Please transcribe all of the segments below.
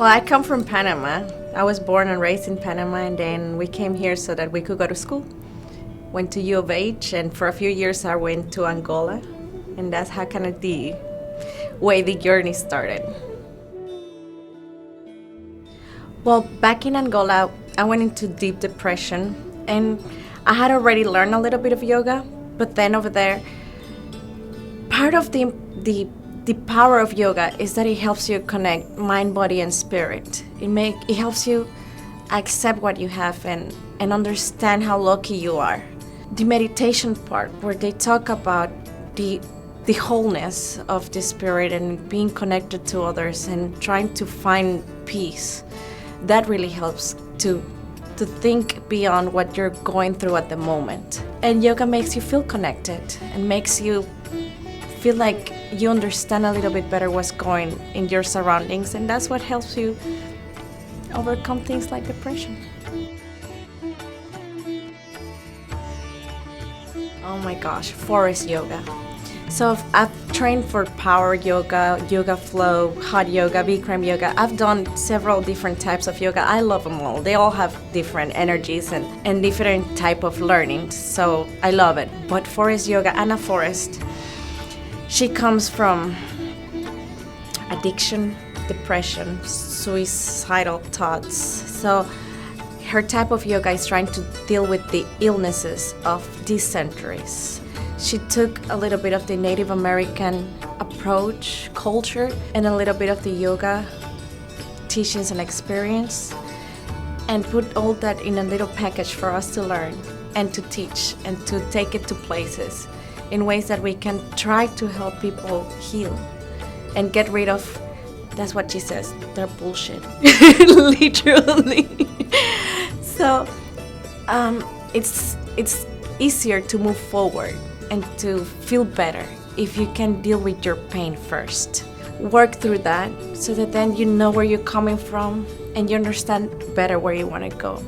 Well, I come from Panama. I was born and raised in Panama, and then we came here so that we could go to school. Went to U of H, and for a few years I went to Angola, and that's how kind of the way the journey started. Well, back in Angola, I went into deep depression, and I had already learned a little bit of yoga, but then over there, part of the power of yoga is that it helps you connect mind, body, and spirit. It helps you accept what you have and understand how lucky you are. The meditation part, where they talk about the wholeness of the spirit and being connected to others and trying to find peace, that really helps to think beyond what you're going through at the moment. And yoga makes you feel connected and makes you feel like you understand a little bit better what's going in your surroundings, and that's what helps you overcome things like depression. Oh my gosh, forest yoga. So I've trained for power yoga, yoga flow, hot yoga, Bikram yoga. I've done several different types of yoga. I love them all. They all have different energies and different type of learning. So I love it. But forest yoga, Anna Forrest, she comes from addiction, depression, suicidal thoughts. So her type of yoga is trying to deal with the illnesses of these centuries. She took a little bit of the Native American approach, culture, and a little bit of the yoga teachings and experience, and put all that in a little package for us to learn and to teach and to take it to places in ways that we can try to help people heal and get rid of, that's what she says, their bullshit, literally. So it's easier to move forward and to feel better if you can deal with your pain first. Work through that so that then you know where you're coming from and you understand better where you want to go.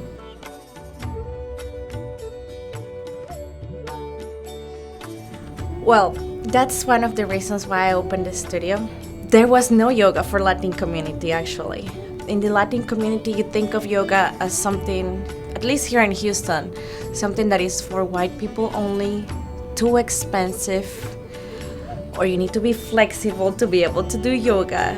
Well, that's one of the reasons why I opened the studio. There was no yoga for Latin community, actually. In the Latin community, you think of yoga as something, at least here in Houston, something that is for white people only, too expensive, or you need to be flexible to be able to do yoga.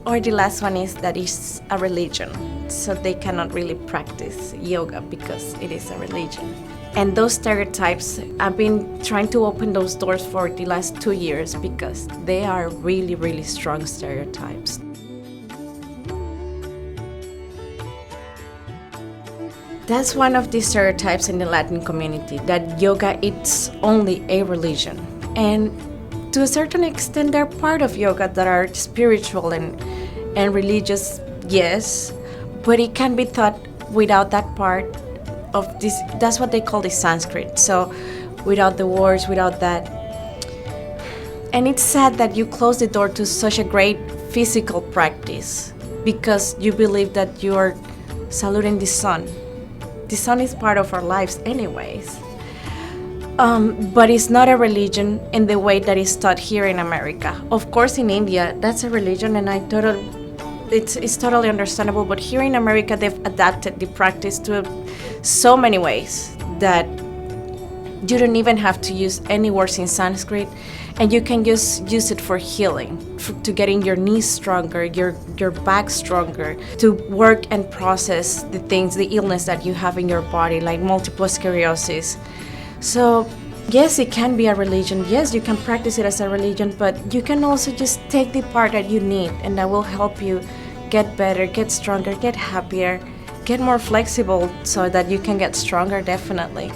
Or the last one is that it's a religion, so they cannot really practice yoga because it is a religion. And those stereotypes, I've been trying to open those doors for the last 2 years because they are really, really strong stereotypes. That's one of the stereotypes in the Latin community, that yoga is only a religion. And to a certain extent, they're part of yoga that are spiritual and religious, yes, but it can be taught without that part of this. That's what they call the Sanskrit. So without the words, without that. And it's sad that you close the door to such a great physical practice because you believe that you are saluting the sun. The sun is part of our lives anyways. But it's not a religion in the way that it's taught here in America. Of course, in India, that's a religion, and it's totally understandable. But here in America, they've adapted the practice to so many ways that you don't even have to use any words in Sanskrit, and you can just use it for healing, to getting your knees stronger, your back stronger, to work and process the things, the illness that you have in your body, like multiple sclerosis. So yes, it can be a religion. Yes, you can practice it as a religion, but you can also just take the part that you need and that will help you get better, get stronger, get happier, get more flexible so that you can get stronger, definitely.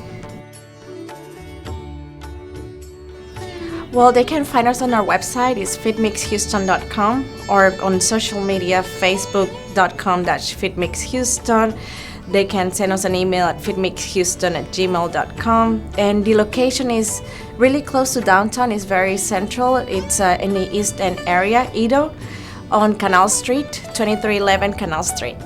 Well, they can find us on our website, it's FiTMiXHouston.com, or on social media, facebook.com/FiTMiXHouston. They can send us an email at fitmixhouston@gmail.com. And the location is really close to downtown. It's very central. It's in the East End area, Edo, on Canal Street, 2311 Canal Street.